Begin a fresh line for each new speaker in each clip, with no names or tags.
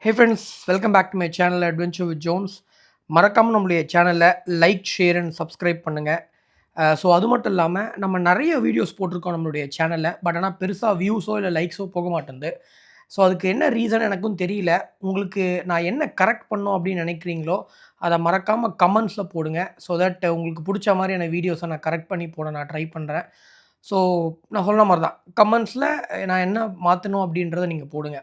Hey friends, welcome back to my channel adventure with Jones. மறக்காமல் நம்மளுடைய சேனலை like, share and subscribe பண்ணுங்கள். So அது மட்டும் இல்லாமல் நம்ம நிறைய வீடியோஸ் போட்டிருக்கோம் நம்மளுடைய சேனலில். பட் ஆனால் பெருசாக வியூஸோ இல்லை லைக்ஸோ போக மாட்டேங்குது. ஸோ அதுக்கு என்ன ரீசன் எனக்கும் தெரியல. உங்களுக்கு நான் என்ன கரெக்ட் பண்ணோம் அப்படின்னு நினைக்கிறீங்களோ அதை மறக்காமல் கமெண்ட்ஸில் போடுங்க. ஸோ தட் உங்களுக்கு பிடிச்ச மாதிரியான வீடியோஸை நான் கரெக்ட் பண்ணி போட நான் ட்ரை பண்ணுறேன். ஸோ நான் சொன்ன மாதிரி தான் கமெண்ட்ஸில் நான் என்ன மாற்றணும் அப்படின்றத நீங்கள் போடுங்க.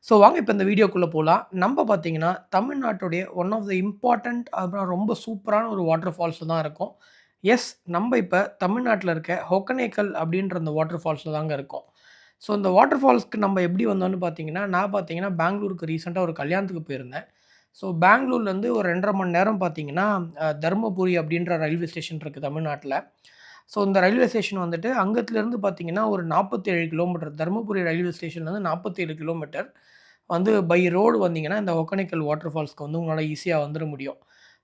ஸோ வாங்க இப்போ இந்த வீடியோக்குள்ளே போகலாம். நம்ம பார்த்தீங்கன்னா தமிழ்நாட்டுடைய ஒன் ஆஃப் த இம்பார்ட்டண்ட் அப்புறம் ரொம்ப சூப்பரான ஒரு வாட்டர் ஃபால்ஸில் தான் இருக்கும். எஸ், நம்ம இப்போ தமிழ்நாட்டில் இருக்க ஒகேனக்கல் அப்படின்ற அந்த வாட்டர் ஃபால்ஸில் தாங்க இருக்கோம். ஸோ இந்த வாட்டர் ஃபால்ஸ்க்கு நம்ம எப்படி வந்தோம்னு பார்த்தீங்கன்னா, நான் பார்த்தீங்கன்னா பெங்களூருக்கு ரீசெண்டாக ஒரு கல்யாணத்துக்கு போயிருந்தேன். ஸோ பெங்களூர்லேருந்து ஒரு 2.5 மணி நேரம் பார்த்தீங்கன்னா தருமபுரி அப்படின்ற ரயில்வே ஸ்டேஷன் இருக்குது தமிழ்நாட்டில். ஸோ இந்த ரயில்வே ஸ்டேஷன் வந்துட்டு அங்கத்துலேருந்து பார்த்தீங்கன்னா ஒரு 47 கிலோமீட்டர். தருமபுரி ரயில்வே ஸ்டேஷன்லேருந்து 47 கிலோமீட்டர் வந்து பை ரோடு வந்தீங்கன்னா இந்த ஒகேனக்கல் வாட்டர் ஃபால்ஸ்க்கு வந்து உங்களால் ஈஸியாக வந்துட முடியும்.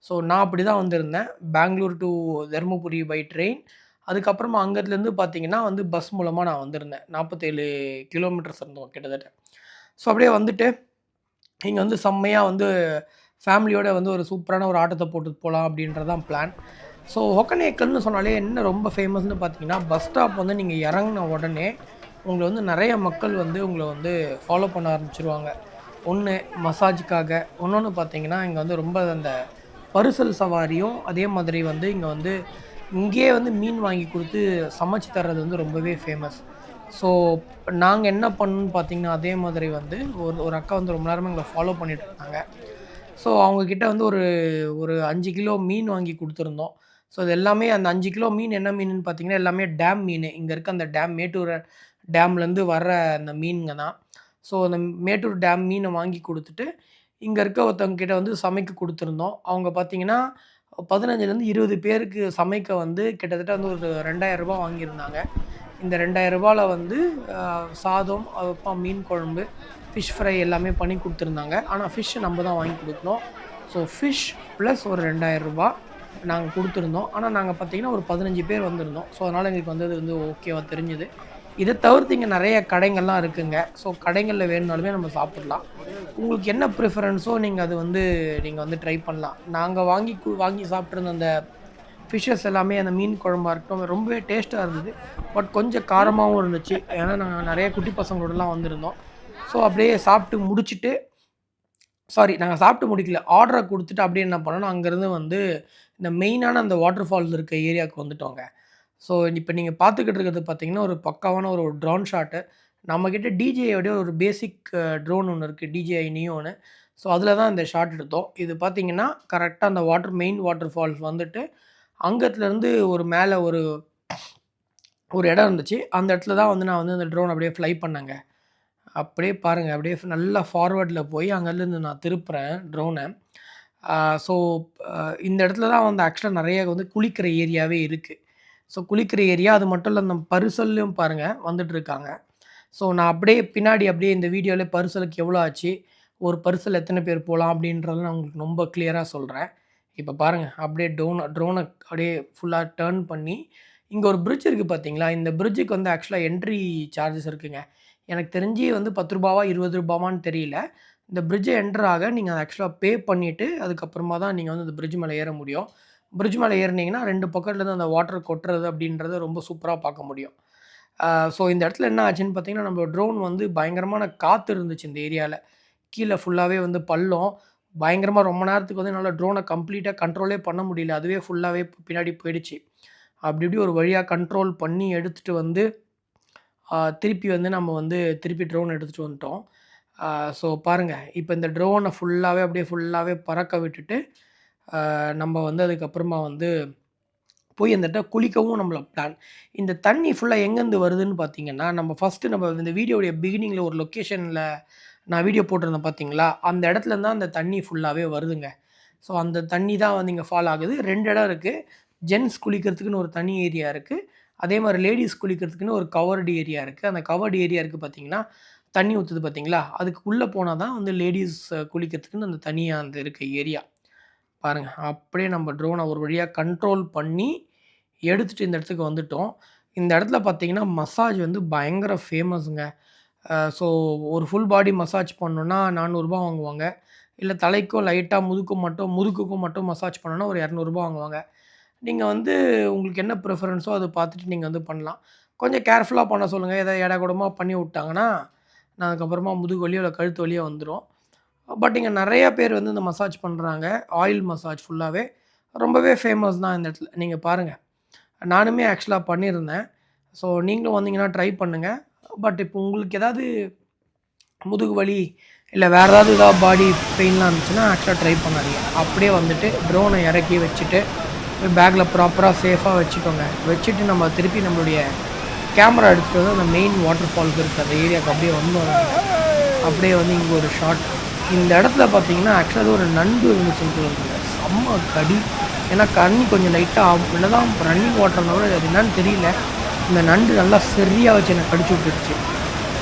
ஸோ நான் அப்படி தான் வந்திருந்தேன். Bangalore to Dharmapuri by train. அதுக்கப்புறமா அங்கேருந்து பார்த்தீங்கன்னா வந்து பஸ் மூலமாக நான் வந்திருந்தேன். 47 கிலோமீட்டர்ஸ் இருந்தோம் கிட்டத்தட்ட. ஸோ அப்படியே வந்துட்டு இங்கே வந்து செம்மையாக வந்து ஃபேமிலியோட வந்து ஒரு சூப்பரான ஒரு ஆட்டத்தை போட்டுட்டு போகலாம் அப்படின்றது தான் பிளான். ஸோ ஒகேனக்கல்னு சொன்னாலே என்ன ரொம்ப ஃபேமஸ்னு பார்த்தீங்கன்னா, பஸ் ஸ்டாப் வந்து நீங்கள் இறங்குன உடனே உங்களை வந்து நிறைய மக்கள் வந்து உங்களை வந்து ஃபாலோ பண்ண ஆரம்பிச்சுருவாங்க. ஒன்று மசாஜுக்காக, இன்னொன்று பார்த்தீங்கன்னா இங்கே வந்து ரொம்ப அந்த பரிசல் சவாரியும், அதே மாதிரி வந்து இங்கே வந்து இங்கேயே வந்து மீன் வாங்கி கொடுத்து சமைச்சு தர்றது வந்து ரொம்பவே ஃபேமஸ். ஸோ நாங்கள் என்ன பண்ணணும்னு பார்த்தீங்கன்னா, அதே மாதிரி வந்து ஒரு ஒரு அக்கா வந்து ரொம்ப நேரமாக எங்களை ஃபாலோ பண்ணிட்டு இருந்தாங்க. ஸோ அவங்கக்கிட்ட வந்து ஒரு ஒரு 5 கிலோ மீன் வாங்கி கொடுத்துருந்தோம். ஸோ இது எல்லாமே அந்த 5 கிலோ மீன் என்ன மீனுன்னு பார்த்தீங்கன்னா, எல்லாமே டேம் மீன். இங்கே இருக்க அந்த டேம் மேட்டூர் டேம்லேருந்து வர்ற அந்த மீனுங்க தான். ஸோ அந்த மேட்டூர் டேம் மீனை வாங்கி கொடுத்துட்டு, இங்கே இருக்க ஒருத்தவங்க கிட்ட வந்து சமைக்க கொடுத்துருந்தோம். அவங்க பார்த்தீங்கன்னா 15லேருந்து 20 பேருக்கு சமைக்க வந்து கிட்டத்தட்ட வந்து ஒரு ரூ. 2000 வாங்கியிருந்தாங்க. இந்த ரூ. 2000ல வந்து சாதம், அப்புறம் மீன் குழம்பு, ஃபிஷ் ஃப்ரை எல்லாமே பண்ணி கொடுத்துருந்தாங்க. ஆனால் ஃபிஷ் நம்ம தான் வாங்கி கொடுக்கணும். ஸோ ஃபிஷ் ப்ளஸ் ஒரு ரூ. 2000 நாங்கள் கொடுத்துருந்தோம். ஆனால் நாங்கள் பார்த்தீங்கன்னா ஒரு 15 பேர் வந்திருந்தோம். ஸோ அதனால் எங்களுக்கு வந்து அது வந்து ஓகேவா தெரிஞ்சுது. இதை தவிர்த்து இங்கே நிறைய கடைகள்லாம் இருக்குங்க. ஸோ கடைகளில் வேணுனாலுமே நம்ம சாப்பிட்லாம். உங்களுக்கு என்ன ப்ரிஃபரன்ஸோ நீங்கள் அது வந்து நீங்கள் வந்து ட்ரை பண்ணலாம். நாங்கள் வாங்கி சாப்பிட்ருந்த அந்த ஃபிஷ்ஷஸ் எல்லாமே அந்த மீன் குழம்பா இருக்கட்டும் ரொம்பவே டேஸ்ட்டாக இருந்தது. பட் கொஞ்சம் காரமாகவும் இருந்துச்சு. ஏன்னா நாங்கள் நிறைய குட்டி பசங்களோடலாம் வந்திருந்தோம். ஸோ அப்படியே சாப்பிட்டு முடிச்சுட்டு நாங்கள் சாப்பிட்டு முடிக்கல. ஆர்டரை கொடுத்துட்டு அப்படியே என்ன பண்ணோம்னா, அங்கேருந்து வந்து இந்த மெயினான அந்த வாட்டர் ஃபால்ஸ் இருக்க ஏரியாவுக்கு வந்துட்டோங்க. ஸோ இப்போ நீங்கள் பார்த்துக்கிட்டு இருக்கிறது பார்த்தீங்கன்னா, ஒரு பக்காவான ஒரு ட்ரோன் ஷாட்டு. நம்மக்கிட்ட DJIயோட ஒரு பேசிக் ட்ரோன் ஒன்று இருக்குது. DJI நியோன்னு. ஸோ அதில் தான் இந்த ஷாட் எடுத்தோம். இது பார்த்தீங்கன்னா, கரெக்டாக அந்த மெயின் வாட்டர் ஃபால்ஸ் வந்துட்டு, அங்கத்துலேருந்து ஒரு மேலே ஒரு ஒரு இடம் இருந்துச்சு. அந்த இடத்துல தான் வந்து நான் வந்து அந்த ட்ரோன் அப்படியே ஃப்ளை பண்ணேங்க. அப்படியே பாருங்க. அப்படியே நல்லா ஃபார்வர்ட்ல போய் அங்கேருந்து நான் திருப்புறேன் ட்ரோன. ஸோ இந்த இடத்துல தான் வந்து ஆக்சுவலா நெறைய வந்து குளிக்கிற ஏரியாவே இருக்கு. ஸோ குளிக்கிற ஏரியா அது மட்டும் இல்ல, அந்த பரிசல்லையும் பாருங்க வந்துட்டுருக்காங்க. ஸோ நான் அப்படியே பின்னாடி அப்படியே இந்த வீடியோல பரிசலுக்கு எவ்வளோ ஆச்சு, ஒரு பரிசல் எத்தனை பேர் போலாம் அப்படின்றத நான் உங்களுக்கு ரொம்ப கிளியரா சொல்றேன். இப்ப பாருங்க. அப்படியே ட்ரோன அப்படியே ஃபுல்லா டர்ன் பண்ணி, இங்க ஒரு பிரிட்ஜ் இருக்கு பார்த்தீங்களா? இந்த பிரிட்ஜுக்கு வந்து ஆக்சுவலா என்ட்ரி சார்ஜஸ் இருக்குங்க. எனக்கு தெரிஞ்சு வந்து ரூ. 10 ரூ. 20 தெரியல. இந்த பிரிட்ஜ என்டர் ஆக நீங்க ஆக்சுவலா பே பண்ணிட்டு, அதுக்கப்புறமா தான் நீங்க வந்து இந்த பிரிட்ஜ் மேல ஏற முடியும். பிரிட்ஜ் மேல ஏறுனீங்கன்னா 2 பக்கத்துலருந்து அந்த வாட்டர் கொட்டுறது அப்படின்றத ரொம்ப சூப்பரா பார்க்க முடியும். ஆ ஸோ இந்த இடத்துல என்ன ஆச்சுன்னு பார்த்தீங்கன்னா, நம்ம ட்ரோன் வந்து பயங்கரமான காத்து இருந்துச்சு இந்த ஏரியால. கீழ ஃபுல்லாவே வந்து பள்ளம். பயங்கரமா ரொம்ப நேரத்துக்கு வந்து என்னால ட்ரோன கம்ப்ளீட்டா கண்ட்ரோலே பண்ண முடியல. அதுவே ஃபுல்லாவே பின்னாடி போயிடுச்சு. அப்படி இப்படி ஒரு வழியா கண்ட்ரோல் பண்ணி எடுத்துட்டு வந்து, திருப்பி வந்து நம்ம வந்து திருப்பி ட்ரோன் எடுத்துட்டு வந்துட்டோம். ஸோ பாருங்க. இப்ப இந்த ட்ரோன ஃபுல்லாவே அப்படியே ஃபுல்லாவே பறக்க விட்டுட்டு, நம்ம வந்து அதுக்கப்புறமா வந்து போய் அந்த இடத்துல குளிக்கவும் நம்மள பிளான். இந்த தண்ணி ஃபுல்லா எங்கேருந்து வருதுன்னு பார்த்தீங்கன்னா, நம்ம இந்த வீடியோவுடைய பிகினிங்ல ஒரு லொக்கேஷன்ல நான் வீடியோ போட்டிருந்தேன் பார்த்தீங்களா? அந்த இடத்துலருந்து தான் அந்த தண்ணி ஃபுல்லாவே வருதுங்க. ஸோ அந்த தண்ணி தான் வந்து இங்க ஃபால் ஆகுது. 2 இடம் இருக்கு. ஜென்ட்ஸ் குளிக்கிறதுக்குன்னு ஒரு தனி ஏரியா இருக்கு. அதே மாரி லேடீஸ் குளிக்கிறதுக்குன்னு ஒரு கவர்டு ஏரியா இருக்கு. அந்த கவர்டு ஏரியா இருக்கு பார்த்தீங்கன்னா, தண்ணி ஊத்துது பார்த்தீங்களா? அதுக்கு உள்ள போனா தான் வந்து லேடீஸ் குளிக்கிறதுக்குன்னு அந்த தனியா அந்த இருக்க ஏரியா. பாருங்க. அப்படியே நம்ம ட்ரோன ஒரு வழியா கண்ட்ரோல் பண்ணி, எடுத்துட்டு இந்த இடத்துக்கு வந்துட்டோம். இந்த இடத்துல பார்த்தீங்கன்னா, மசாஜ் வந்து பயங்கர ஃபேமஸ்ங்க. ஸோ ஒரு ஃபுல் பாடி மசாஜ் பண்ணணுன்னா ரூ. 400 வாங்குவாங்க. இல்ல தலைக்கோ லைட்டா முதுகுக்கும் மட்டும் மசாஜ் பண்ணணும்னா ஒரு ரூ. 200 வாங்குவாங்க. நீங்க வந்து உங்களுக்கு என்ன ப்ரிஃபரன்ஸோ அத பார்த்துட்டு நீங்க வந்து பண்ணலாம். கொஞ்சம் கேர்ஃபுல்லா பண்ண சொல்லுங்க. ஏதாவது ஏடா கூடமா பண்ணி விட்டாங்கன்னா, நான் அதுக்கப்புறமா முதுகு வலியோ, இல்ல கழுத்து வலியோ வந்துரும். பட் இங்க நெறைய பேர் வந்து இந்த மசாஜ் பண்றாங்க. ஆயில் மசாஜ் ஃபுல்லாவே. ரொம்பவே ஃபேமஸ் தான் இந்த இடத்துல. நீங்க பாருங்க. நானுமே ஆக்சுவலா பண்ணியிருந்தேன். ஸோ நீங்களும் வந்தீங்கன்னா ட்ரை பண்ணுங்க. பட் இப்போ உங்களுக்கு ஏதாவது முதுகு வலி, இல்ல வேற ஏதாவது பாடி பெயின்லாம் இருந்துச்சுன்னா ஆக்சுவலா ட்ரை பண்ணாதீங்க. அப்படியே வந்துட்டு ட்ரோன இறக்கி வச்சுட்டு, பேக்ல ப்ராப்பரா சேஃபா வச்சுக்கோங்க. வச்சுட்டு நம்ம திருப்பி நம்மளுடைய கேமரா எடுத்துட்டு வந்து அந்த மெயின் வாட்டர் ஃபால்ஸ் இருக்கு. அந்த ஏரியாவுக்கு அப்படியே வந்தோம். அப்படியே வந்து இங்க ஒரு ஷாட். இந்த இடத்துல பார்த்தீங்கன்னா, ஆக்சுவலா ஒரு நண்டு இருந்துச்சுன்னு சொல்லுவாங்க. செம்ம கடி. ஏன்னா தண்ணி கொஞ்சம் லைட்டா என்னதான் ரன்னிங் வாட்டர்னா கூட அது என்னன்னு தெரியல. இந்த நண்டு நல்லா சரியா வச்சு என்ன கடிச்சு விட்டுருச்சு.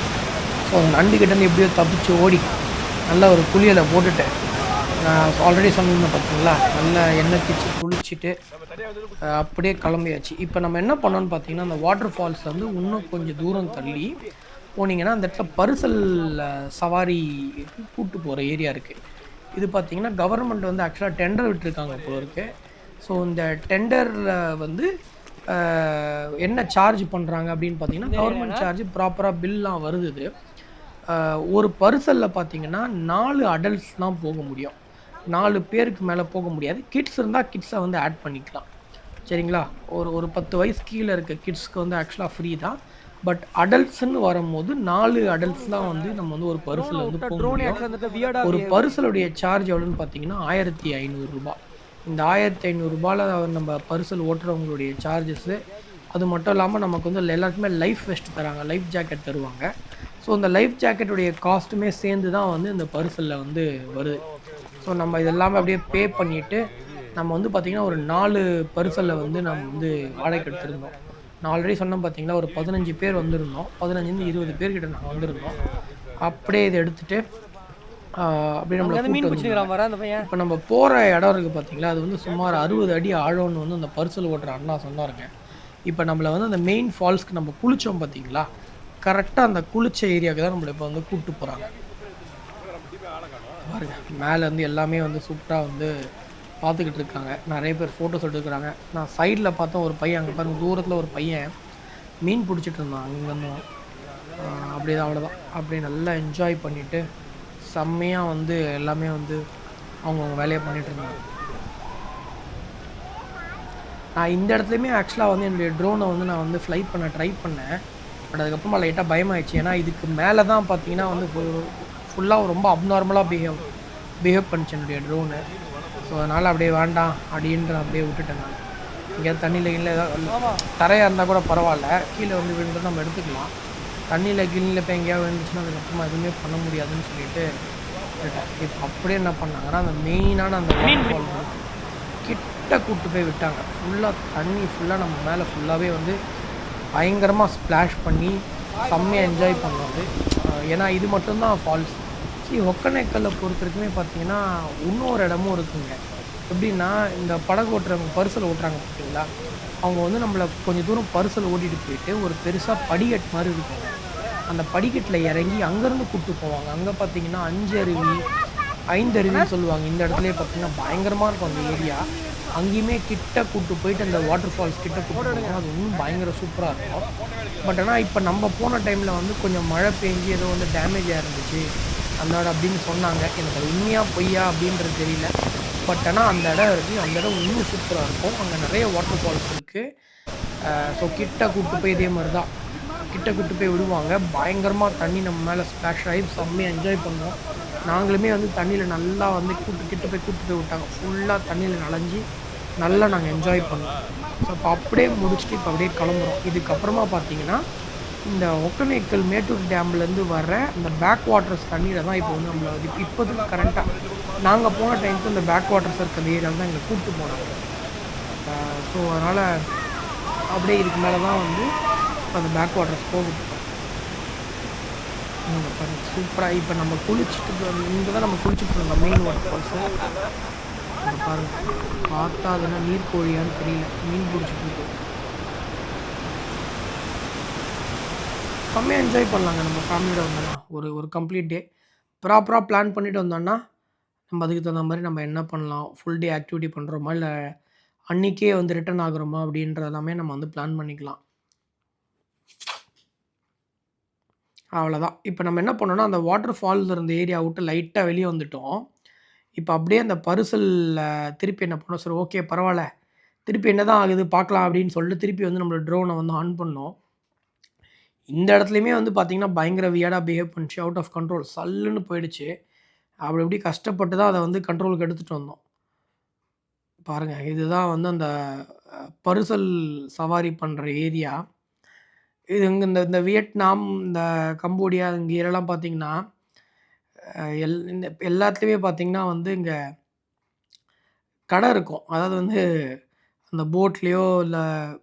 ஸோ அந்த நண்டு கிட்டேருந்து எப்படியோ தப்பிச்சு ஓடி, நல்லா ஒரு குளியலை போட்டுட்டு, நான் ஆல்ரெடி சொன்னிருந்தேன் பார்த்தீங்களா, நல்லா எண்ணெய் தேய்ச்சி குளிச்சுட்டு அப்படியே கிளம்பியாச்சு. இப்போ நம்ம என்ன பண்ணோம்னு பார்த்தீங்கன்னா, அந்த வாட்டர் ஃபால்ஸ் வந்து இன்னும் கொஞ்சம் தூரம் தள்ளி போனீங்கன்னா, அந்த இடத்துல பரிசல் சவாரி கூட்டு போகிற ஏரியா இருக்குது. இது பார்த்தீங்கன்னா, கவர்மெண்ட் வந்து ஆக்சுவலாக டெண்டர் விட்டுருக்காங்க போல இருக்கு. ஸோ இந்த டெண்டரில் வந்து என்ன சார்ஜ் பண்ணுறாங்க அப்படின்னு பார்த்தீங்கன்னா, கவர்மெண்ட் சார்ஜ் ப்ராப்பராக பில்லாம் வருது இது. ஒரு பரிசலில் பார்த்தீங்கன்னா 4 அடல்ட்ஸ் தான் போக முடியும். 4 பேருக்கு மேலே போக முடியாது. கிட்ஸ் இருந்தால் கிட்ஸை வந்து ஆட் பண்ணிக்கலாம். சரிங்களா? ஒரு ஒரு 10 வயசு கீழே இருக்க கிட்ஸ்க்கு வந்து ஆக்சுவலாக ஃப்ரீ தான். பட் அடல்ட்ஸ்ன்னு வரும்போது 4 அடல்ட்ஸ் தான் வந்து நம்ம வந்து ஒரு பரிசலில் வந்து போக முடியும். ஒரு பரிசலுடைய சார்ஜ் எவ்வளோன்னு பார்த்தீங்கன்னா ரூ. 1500. இந்த ரூ. 1500 நம்ம பரிசல் ஓட்டுறவங்களுடைய சார்ஜஸ்ஸு. அது மட்டும் இல்லாமல் நமக்கு வந்து எல்லாருக்குமே லைஃப் வெஸ்ட் தராங்க. லைஃப் ஜாக்கெட் தருவாங்க. ஸோ அந்த லைஃப் ஜாக்கெட்டுடைய காஸ்ட்டுமே சேர்ந்து தான் வந்து இந்த பரிசலில் வந்து வருது. ஸோ நம்ம இது எல்லாமே அப்படியே பே பண்ணிவிட்டு நம்ம வந்து பார்த்திங்கன்னா ஒரு 4 பரிசலில் வந்து நம்ம வந்து வாடகைக்கு எடுத்திருந்தோம். நான் ஆல்ரெடி சொன்னேன் பார்த்தீங்களா, ஒரு 15 பேர் வந்திருந்தோம். 15லேருந்து 20 பேர்கிட்ட நாங்கள் வந்திருந்தோம். அப்படியே இதை எடுத்துகிட்டு அப்படியே நம்மளை கூப்பிட்டு இப்போ நம்ம போகிற இடம் இருக்குது பார்த்தீங்களா, அது வந்து சுமார் 60 அடி ஆழம்னு வந்து அந்த பரிசல் ஓட்டுற அண்ணா சொன்னாருங்க. இப்போ நம்மளை வந்து அந்த மெயின் ஃபால்ஸ்க்கு நம்ம குளித்தோம் பார்த்தீங்களா, கரெக்டாக அந்த குளிச்ச ஏரியாவுக்கு தான் நம்மளை இப்போ வந்து கூப்பிட்டு போகிறாங்க. பாருங்க மேலேருந்து எல்லாமே வந்து சூப்பராக வந்து பார்த்துக்கிட்டு இருக்காங்க. நிறைய பேர் ஃபோட்டோஸ் எடுத்துக்கிறாங்க. நான் சைடில் பார்த்தா ஒரு பையன், அங்கே பாருங்கள் தூரத்தில் ஒரு பையன் மீன் பிடிச்சிட்டு இருந்தான். அங்கேருந்தும் அப்படியே அவ்வளோதான். அப்படியே நல்லா என்ஜாய் பண்ணிவிட்டு செம்மையாக வந்து எல்லாமே வந்து அவங்கவுங்க வேலையை பண்ணிகிட்டு இருந்தாங்க. நான் இந்த இடத்துலையுமே ஆக்சுவலாக வந்து என்னுடைய ட்ரோனை வந்து நான் வந்து ஃப்ளைட் பண்ண ட்ரை பண்ணேன். பட் அதுக்கப்புறமா லைட்டாக பயமாயிடுச்சு. ஏன்னா இதுக்கு மேலே தான் பார்த்தீங்கன்னா வந்து ஃபுல்லாக ரொம்ப அப்நார்மலாக பிஹேவ் பண்ணிச்சு என்னுடைய ட்ரோனு. ஸோ அதனால் அப்படியே வேண்டாம் அப்படின்ற அப்படியே விட்டுட்டேன் நான். எங்கேயாவது தண்ணியில் கீழே ஏதாவது தரையாக இருந்தால் கூட பரவாயில்ல, கீழே வந்து விழுந்து நம்ம எடுத்துக்கலாம். தண்ணியில் கீழே போய் எங்கேயாவது விழுந்துச்சுன்னா அதுக்கப்புறமா எதுவுமே பண்ண முடியாதுன்னு சொல்லிட்டு விட்டுட்டேன். இப்போ அப்படியே என்ன பண்ணாங்கன்னா, அந்த மெயினான அந்த வாட்டர் ஃபால் கிட்ட கூப்பிட்டு போய் விட்டாங்க. ஃபுல்லாக தண்ணி ஃபுல்லாக நம்ம மேலே ஃபுல்லாகவே வந்து பயங்கரமாக ஸ்ப்ளாஷ் பண்ணி செம்மையாக என்ஜாய் பண்ணோம். ஏன்னா இது மட்டும்தான் ஃபால்ஸ். ஒக்கேனக்கல்லை பொறுத்த வரைக்குமே பார்த்தீங்கன்னா இன்னொரு இடமும் இருக்குங்க. எப்படின்னா, இந்த படகு ஓட்டுறவங்க பரிசல் ஓட்டுறாங்க பார்த்தீங்களா, அவங்க வந்து நம்மளை கொஞ்சம் தூரம் பரிசல் ஓட்டிகிட்டு போயிட்டு ஒரு பெருசாக படிக்கட்டு மாதிரி இருக்கும். அந்த படிக்கட்டில் இறங்கி அங்கேருந்து கூப்பிட்டு போவாங்க. அங்கே பார்த்தீங்கன்னா 5 அருவின்னு சொல்லுவாங்க. இந்த இடத்துலையே பார்த்தீங்கன்னா பயங்கரமாக இருக்கும் அந்த ஏரியா. அங்கேயுமே கிட்ட கூப்பிட்டு போயிட்டு அந்த வாட்டர் ஃபால்ஸ் கிட்ட கூப்பிட்டு போவாங்க. அது இன்னும் பயங்கர சூப்பராக இருக்கும். பட் ஆனால் இப்போ நம்ம போன டைமில் வந்து கொஞ்சம் மழை பெஞ்சு ஏதோ வந்து டேமேஜாக இருந்துச்சு அந்த இடம் அப்படின்னு சொன்னாங்க. எனக்கு அது உண்மையாக பொய்யா அப்படின்றது தெரியல. பட் ஆனால் அந்த இடம் இருக்குது. அந்த இடம் இன்னும் சூப்பராக இருக்கும். அங்கே நிறைய வாட்டர் ஃபால்ஸ் இருக்குது. ஸோ கிட்ட கூப்பிட்டு போய் இதே மாதிரி தான் கிட்ட கூப்பிட்டு போய் விடுவாங்க. பயங்கரமாக தண்ணி நம்ம மேலே ஸ்ப்ளாஷ் ஆகி செம்மையாக என்ஜாய் பண்ணோம். நாங்களுமே வந்து தண்ணியில் நல்லா வந்து கிட்ட போய் விட்டாங்க. ஃபுல்லாக தண்ணியில் நனைஞ்சி நல்லா நாங்கள் என்ஜாய் பண்ணோம். ஸோ இப்போ அப்படியே முடிச்சுட்டு இப்போ அப்படியே கிளம்புறோம். இதுக்கப்புறமா பார்த்தீங்கன்னா, இந்த ஒக்கேனக்கல் மேட்டூர் டேம்லேருந்து வர்ற இந்த பேக் வாட்டர்ஸ் தண்ணியில் தான் இப்போ வந்து நம்மளை இப்போதுக்கு கரெக்டாக நாங்கள் போன டைமுக்கு இந்த பேக் வாட்டர்ஸ் இருக்கிற ஏரியாவில் தான் எங்களை கூப்பிட்டு போனாங்க. ஸோ அதனால் அப்படியே இதுக்கு மேலே தான் வந்து இப்போ அந்த பேக் வாட்டர்ஸ் போகுது. பாருங்கள் சூப்பராக இப்போ நம்ம குளிச்சுட்டு இங்கே தான் நம்ம குளிச்சுட்டு இருந்தோம் மெயின் வாட்டர் ஃபால்ஸு. இப்போ பாருங்கள் பார்த்தா அதுனா நீர்க்கோழியான்னு தெரியல, மீன் பிடிச்சிட்டு இருக்கு. செம்மையாக என்ஜாய் பண்ணலாங்க நம்ம ஃபேமிலியோட வந்தோம்னா. ஒரு கம்ப்ளீட் டே ப்ராப்பராக பிளான் பண்ணிட்டு வந்தோம்னா, நம்ம அதுக்கு தகுந்த மாரி நம்ம என்ன பண்ணலாம், ஃபுல் டே ஆக்டிவிட்டி பண்ணுறோமா, இல்ல அன்னைக்கே வந்து ரிட்டர்ன் ஆகுறோமா அப்படின்றது எல்லாமே நம்ம வந்து பிளான் பண்ணிக்கலாம். அவ்வளோதான். இப்ப நம்ம என்ன பண்ணோம்னா, அந்த வாட்டர் ஃபால்ஸ் இருந்த ஏரியா விட்டு லைட்டா வெளிய வந்துட்டோம். இப்ப அப்படியே அந்த பரிசல்ல திருப்பி என்ன பண்ணோம், சரி ஓகே பரவால்ல. திருப்பி என்னதான் ஆகுது பார்க்கலாம் அப்படின்னு சொல்லிட்டு திருப்பி வந்து நம்மளோட ட்ரோன வந்து ஆன் பண்ணோம். இந்த இடத்துலயுமே வந்து பார்த்தீங்கன்னா, பயங்கர வியர்டா பிஹேவ் பண்ணுச்சு. அவுட் ஆஃப் கண்ட்ரோல் சல்லுன்னு போயிடுச்சு. அப்படி இப்படி கஷ்டப்பட்டு தான் அத வந்து கண்ட்ரோலுக்கு எடுத்துட்டு வந்தோம். பாருங்க, இதுதான் வந்து அந்த பரிசல் சவாரி பண்ற ஏரியா. இது இங்க இந்த இந்த வியட்நாம், இந்த கம்போடியா இங்க இதெல்லாம் பார்த்தீங்கன்னா, இந்த எல்லாத்துலயுமே பார்த்தீங்கன்னா வந்து இங்க கடை இருக்கும். அதாவது வந்து அந்த போட்லயோ, இல்ல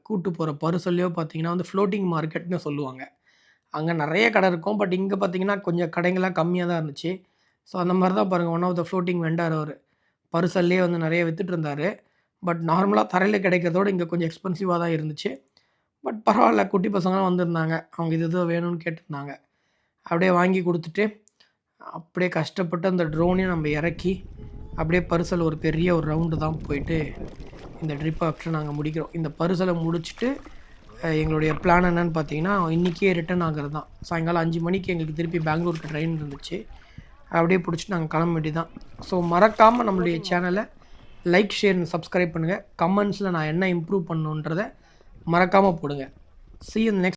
கூட்டு போற பரிசல்லயோ பார்த்தீங்கன்னா வந்து ஃப்ளோட்டிங் மார்க்கெட்ன்னு சொல்லுவாங்க. அங்க நெறைய கடை இருக்கும். பட் இங்க பார்த்தீங்கன்னா, கொஞ்சம் கடைங்கலாம் கம்மியா தான் இருந்துச்சு. ஸோ அந்த மாரி தான் பாருங்க one of the floating vendor அவரு. பரிசல்லயே வந்து நெறைய வித்துட்டு இருந்தாரு. பட் நார்மலா தரையில கிடைக்கிறதோட இங்க கொஞ்சம் எக்ஸ்பென்சிவா தான் இருந்துச்சு. பட் பரவால்ல குட்டி பசங்கலாம் வந்திருந்தாங்க. அவங்க இது இது வேணும்னு கேட்டிருந்தாங்க. அப்படியே வாங்கி குடுத்துட்டு, அப்படியே கஷ்டப்பட்டு அந்த ட்ரோனையும் நம்ம இறக்கி, அப்படியே பரிசல் ஒரு பெரிய ஒரு ரவுண்டு தான் போயிட்டு, இந்த ட்ரிப்ப ஆக்சுவலா நாங்க முடிக்கிறோம். இந்த பரிசல முடிச்சுட்டு, எங்களுடைய பிளான் என்னன்னு பார்த்தீங்கன்னா, இன்னைக்கே ரிட்டர்ன் ஆகுறது தான். சாயங்காலம் 5 மணிக்கு எங்களுக்கு திருப்பி பெங்களூருக்கு ட்ரெயின் இருந்துச்சு. அப்படியே புடிச்சுட்டு நாங்க கிளம்ப வேண்டியது தான். ஸோ மறக்காம நம்மளுடைய சேனல லைக், ஷேர் அண்ட் சப்ஸ்கிரைப் பண்ணுங்க. கமெண்ட்ஸ்ல நான் என்ன இம்ப்ரூவ் பண்ணணுன்றத மறக்காம போடுங்க. C you in next